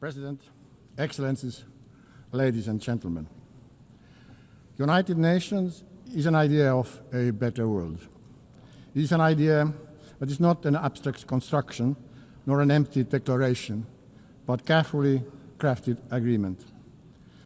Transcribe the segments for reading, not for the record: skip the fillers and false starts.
President, Excellencies, ladies and gentlemen. United Nations is an idea of a better world. It is an idea that is not an abstract construction nor an empty declaration, but carefully crafted agreement.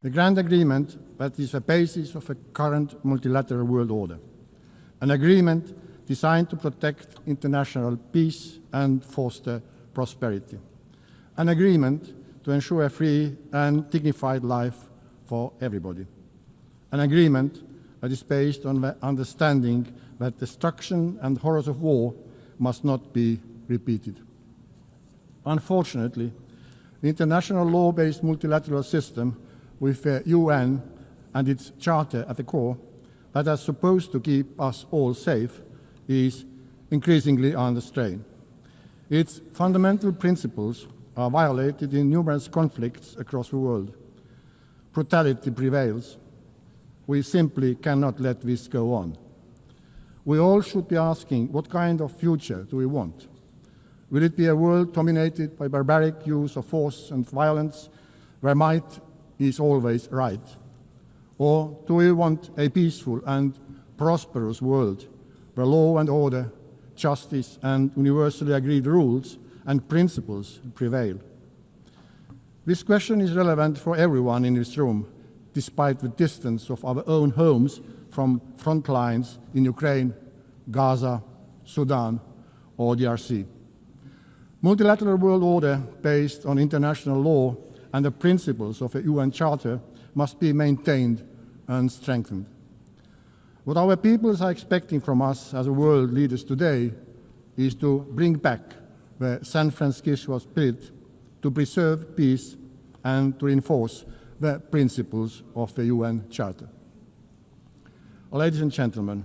The grand agreement that is the basis of a current multilateral world order. An agreement designed to protect international peace and foster prosperity. An agreement to ensure a free and dignified life for everybody. An agreement that is based on the understanding that destruction and horrors of war must not be repeated. Unfortunately, the international law-based multilateral system with the UN and its charter at the core that is supposed to keep us all safe is increasingly under strain. Its fundamental principles are violated in numerous conflicts across the world. Brutality prevails. We simply cannot let this go on. We all should be asking, what kind of future do we want? Will it be a world dominated by barbaric use of force and violence, where might is always right? Or do we want a peaceful and prosperous world, where law and order, justice and universally agreed rules and principles prevail? This question is relevant for everyone in this room, despite the distance of our own homes from front lines in Ukraine, Gaza, Sudan, or DRC. Multilateral world order based on international law and the principles of the UN Charter must be maintained and strengthened. What our peoples are expecting from us as world leaders today is to bring back the San Francisco spirit, to preserve peace and to reinforce the principles of the UN Charter. Ladies and gentlemen,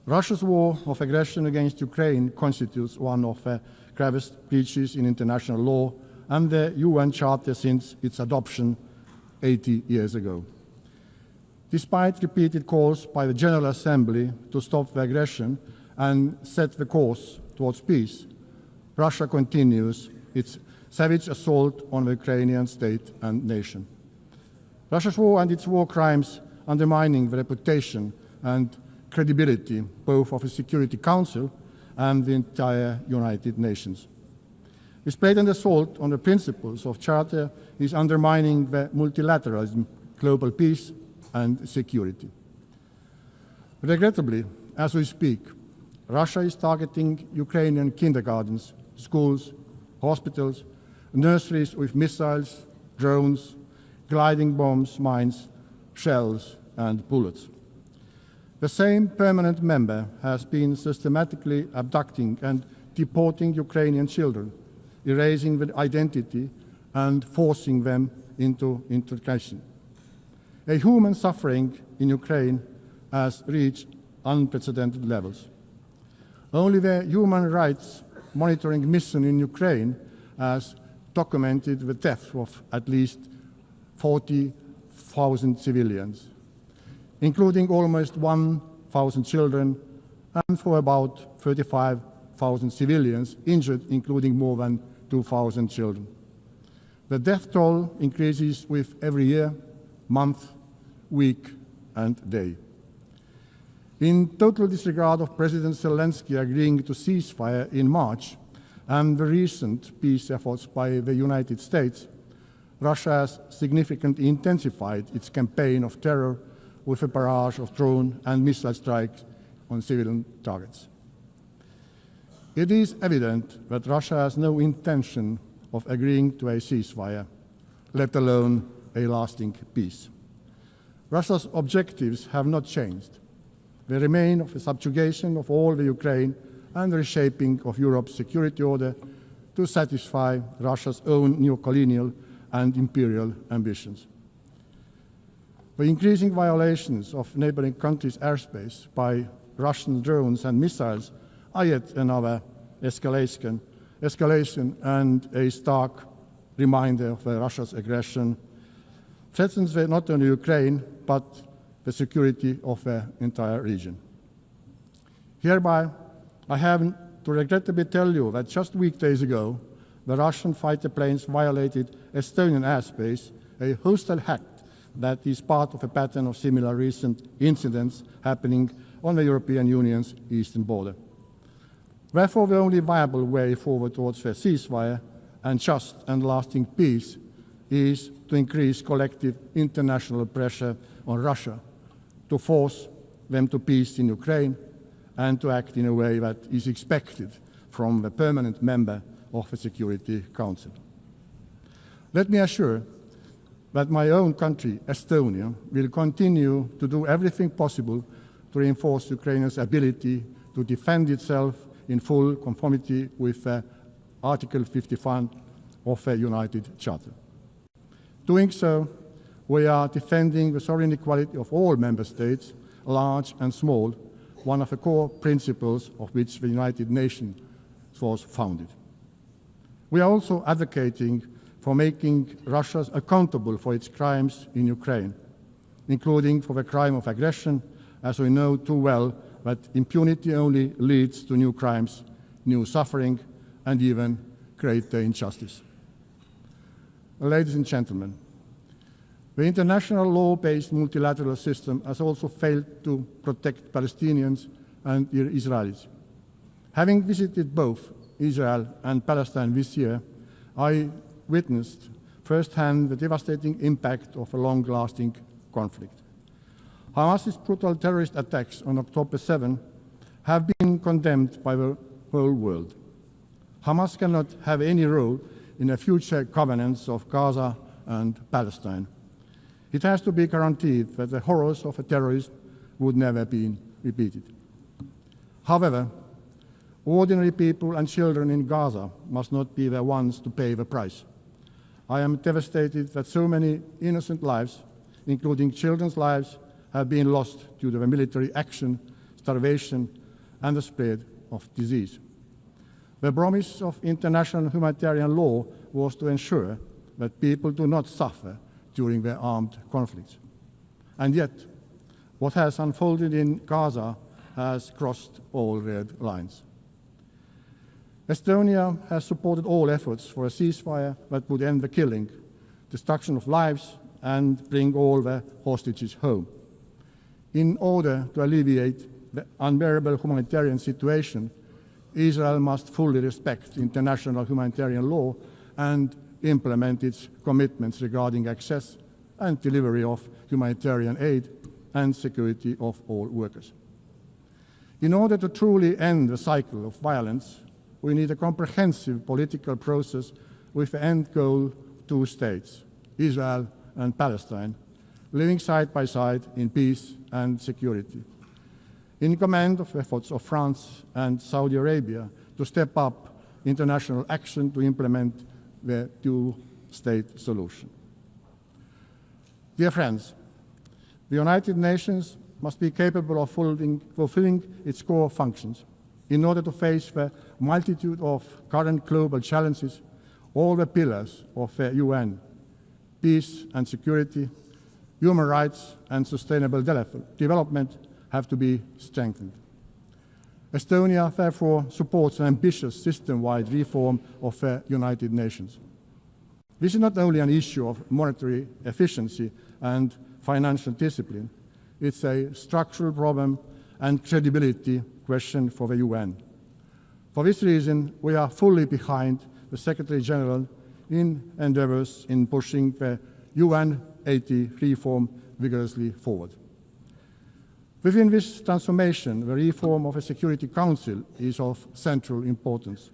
Russia's war of aggression against Ukraine constitutes one of the gravest breaches in international law and the UN Charter since its adoption 80 years ago. Despite repeated calls by the General Assembly to stop the aggression and set the course towards peace, Russia continues its savage assault on the Ukrainian state and nation. Russia's war and its war crimes undermining the reputation and credibility both of the Security Council and the entire United Nations. This blatant assault on the principles of Charter is undermining the multilateralism, global peace and security. Regrettably, as we speak, Russia is targeting Ukrainian kindergartens, schools, hospitals, nurseries with missiles, drones, gliding bombs, mines, shells and bullets. The same permanent member has been systematically abducting and deporting Ukrainian children, erasing their identity and forcing them into integration. A human suffering in Ukraine has reached unprecedented levels. Only the Human Rights Monitoring Mission in Ukraine has documented the death of at least 40,000 civilians, including almost 1,000 children, and for about 35,000 civilians injured, including more than 2,000 children. The death toll increases with every year, month, week, and day. In total disregard of President Zelensky agreeing to ceasefire in March and the recent peace efforts by the United States, Russia has significantly intensified its campaign of terror with a barrage of drone and missile strikes on civilian targets. It is evident that Russia has no intention of agreeing to a ceasefire, let alone a lasting peace. Russia's objectives have not changed. They remain of the subjugation of all the Ukraine and the reshaping of Europe's security order to satisfy Russia's own neo-colonial and imperial ambitions. The increasing violations of neighboring countries' airspace by Russian drones and missiles are yet another escalation and a stark reminder of Russia's aggression threatens not only Ukraine, but the security of the entire region. Hereby, I have to regrettably tell you that just weekdays ago, the Russian fighter planes violated Estonian airspace, a hostile act that is part of a pattern of similar recent incidents happening on the European Union's eastern border. Therefore, the only viable way forward towards a ceasefire and just and lasting peace is to increase collective international pressure on Russia to force them to peace in Ukraine and to act in a way that is expected from the permanent member of the Security Council. Let me assure that my own country, Estonia, will continue to do everything possible to reinforce Ukraine's ability to defend itself in full conformity with Article 51 of the United Charter. Doing so, we are defending the sovereign equality of all member states, large and small, one of the core principles of which the United Nations was founded. We are also advocating for making Russia accountable for its crimes in Ukraine, including for the crime of aggression, as we know too well that impunity only leads to new crimes, new suffering, and even greater injustice. Ladies and gentlemen, the international law-based multilateral system has also failed to protect Palestinians and Israelis. Having visited both Israel and Palestine this year, I witnessed firsthand the devastating impact of a long-lasting conflict. Hamas's brutal terrorist attacks on October 7 have been condemned by the whole world. Hamas cannot have any role in the future governance of Gaza and Palestine. It has to be guaranteed that the horrors of a terrorist would never be repeated. However, ordinary people and children in Gaza must not be the ones to pay the price. I am devastated that so many innocent lives, including children's lives, have been lost due to the military action, starvation, and the spread of disease. The promise of international humanitarian law was to ensure that people do not suffer during their armed conflicts. And yet, what has unfolded in Gaza has crossed all red lines. Estonia has supported all efforts for a ceasefire that would end the killing, destruction of lives, and bring all the hostages home. In order to alleviate the unbearable humanitarian situation, Israel must fully respect international humanitarian law and implement its commitments regarding access and delivery of humanitarian aid and security of all workers. In order to truly end the cycle of violence, we need a comprehensive political process with the end goal 2 states, Israel and Palestine, living side by side in peace and security. In command of efforts of France and Saudi Arabia to step up international action to implement the 2-state solution. Dear friends, the United Nations must be capable of fulfilling its core functions. In order to face the multitude of current global challenges, all the pillars of the UN, peace and security, human rights and sustainable development have to be strengthened. Estonia, therefore, supports an ambitious system-wide reform of the United Nations. This is not only an issue of monetary efficiency and financial discipline, it's a structural problem and credibility question for the UN. For this reason, we are fully behind the Secretary General in endeavors in pushing the UN 80 reform vigorously forward. Within this transformation, the reform of the Security Council is of central importance.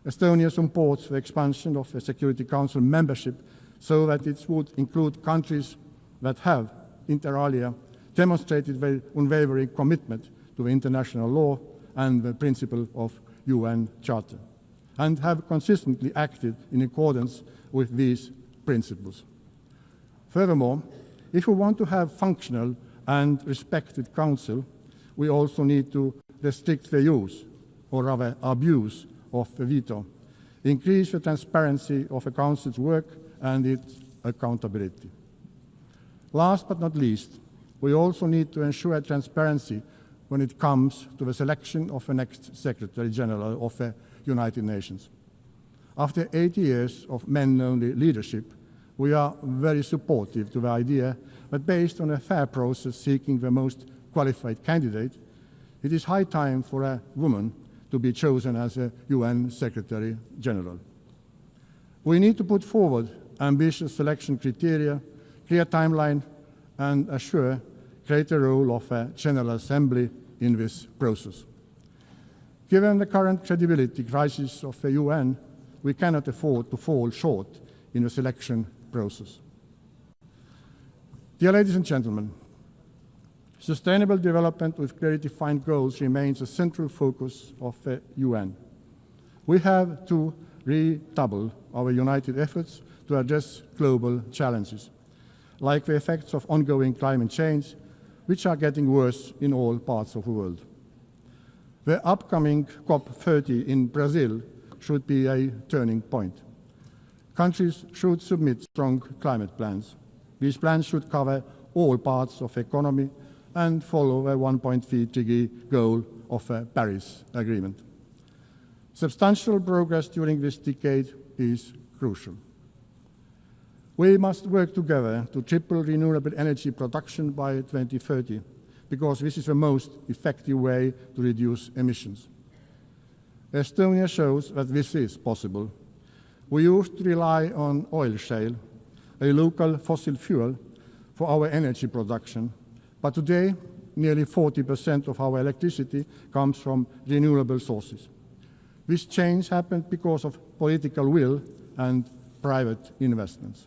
Estonia supports the expansion of the Security Council membership so that it would include countries that have, inter alia, demonstrated their unwavering commitment to international law and the principle of UN Charter, and have consistently acted in accordance with these principles. Furthermore, if we want to have functional and respected council, we also need to restrict the use, or rather abuse, of the veto, increase the transparency of the council's work and its accountability. Last but not least, we also need to ensure transparency when it comes to the selection of the next Secretary General of the United Nations. After 80 years of men-only leadership, we are very supportive to the idea that based on a fair process seeking the most qualified candidate, it is high time for a woman to be chosen as a UN Secretary General. We need to put forward ambitious selection criteria, clear timeline, and assure greater role of a General Assembly in this process. Given the current credibility crisis of the UN, we cannot afford to fall short in the selection process. Dear ladies and gentlemen, sustainable development with clearly defined goals remains a central focus of the UN. We have to redouble our united efforts to address global challenges, like the effects of ongoing climate change, which are getting worse in all parts of the world. The upcoming COP30 in Brazil should be a turning point. Countries should submit strong climate plans. These plans should cover all parts of the economy and follow a 1.3 degree goal of the Paris Agreement. Substantial progress during this decade is crucial. We must work together to triple renewable energy production by 2030, because this is the most effective way to reduce emissions. Estonia shows that this is possible. We used to rely on oil shale, a local fossil fuel, for our energy production, but today nearly 40% of our electricity comes from renewable sources. This change happened because of political will and private investments.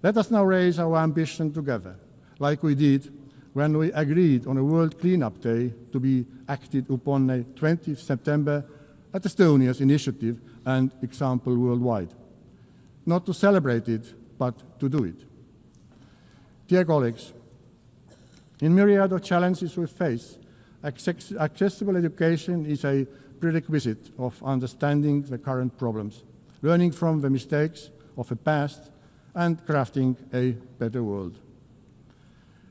Let us now raise our ambition together, like we did when we agreed on a World Cleanup Day to be acted upon on 20th September at Estonia's initiative and example worldwide. Not to celebrate it, but to do it. Dear colleagues, in myriad of challenges we face, accessible education is a prerequisite of understanding the current problems, learning from the mistakes of the past, and crafting a better world.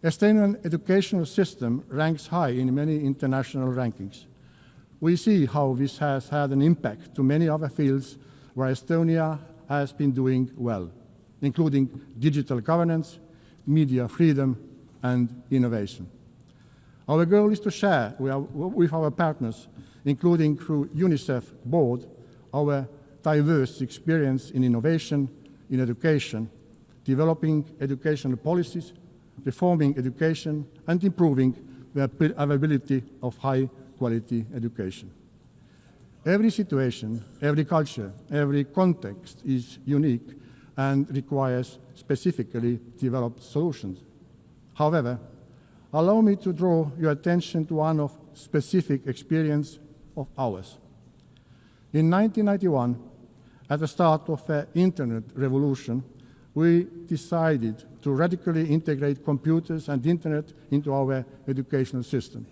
Estonian educational system ranks high in many international rankings. We see how this has had an impact to many other fields where Estonia has been doing well, including digital governance, media freedom, and innovation. Our goal is to share with our partners, including through UNICEF board, our diverse experience in innovation, in education, developing educational policies, reforming education, and improving the availability of high-quality education. Every situation, every culture, every context is unique and requires specifically developed solutions. However, allow me to draw your attention to one of specific experience of ours. In 1991, at the start of the Internet revolution, we decided to radically integrate computers and Internet into our educational system.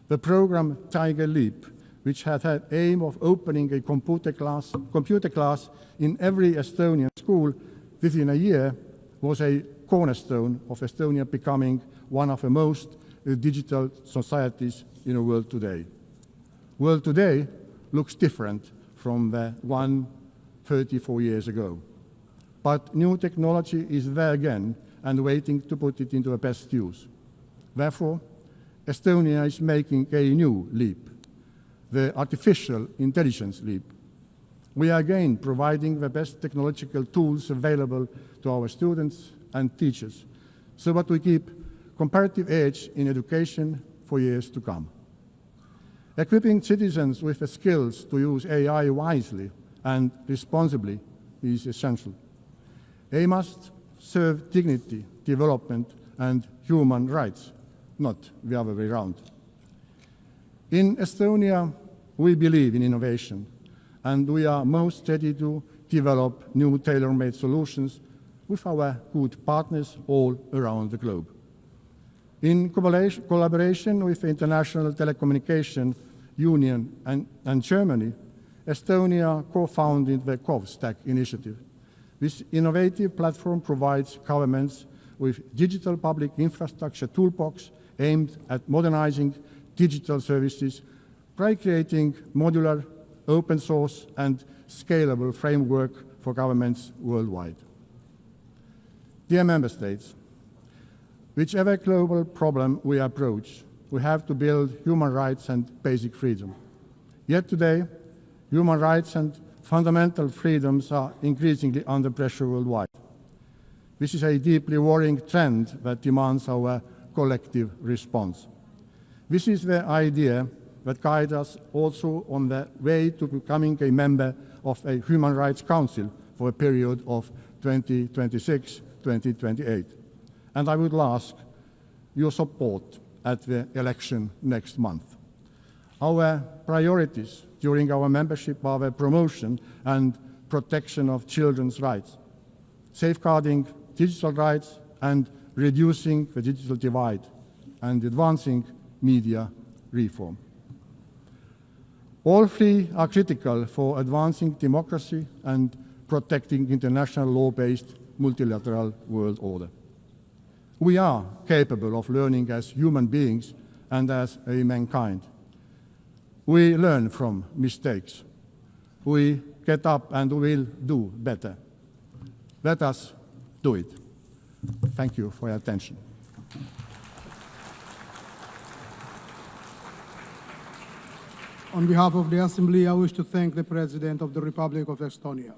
The program Tiger Leap, which had the aim of opening a computer class in every Estonian school within a year, was a cornerstone of Estonia becoming one of the most digital societies in the world today. The world today looks different from the one 34 years ago. But new technology is there again and waiting to put it into the best use. Therefore, Estonia is making a new leap, the artificial intelligence leap. We are again providing the best technological tools available to our students and teachers so that we keep comparative edge in education for years to come. Equipping citizens with the skills to use AI wisely and responsibly is essential. They must serve dignity, development, and human rights, not the other way around. In Estonia, we believe in innovation, and we are most ready to develop new tailor-made solutions with our good partners all around the globe. In collaboration with the International Telecommunication Union and Germany, Estonia co-founded the CovStack initiative. This innovative platform provides governments with digital public infrastructure toolbox aimed at modernizing digital services by creating modular, open source, and scalable framework for governments worldwide. Dear Member States, whichever global problem we approach, we have to build human rights and basic freedom. Yet today, human rights and fundamental freedoms are increasingly under pressure worldwide. This is a deeply worrying trend that demands our collective response. This is the idea that guides us also on the way to becoming a member of a Human Rights Council for a period of 2026-2028. And I would ask your support at the election next month. Our priorities during our membership are the promotion and protection of children's rights, safeguarding digital rights and reducing the digital divide, and advancing media reform. All three are critical for advancing democracy and protecting international law-based multilateral world order. We are capable of learning as human beings and as a mankind. We learn from mistakes. We get up and will do better. Let us do it. Thank you for your attention. On behalf of the Assembly, I wish to thank the President of the Republic of Estonia.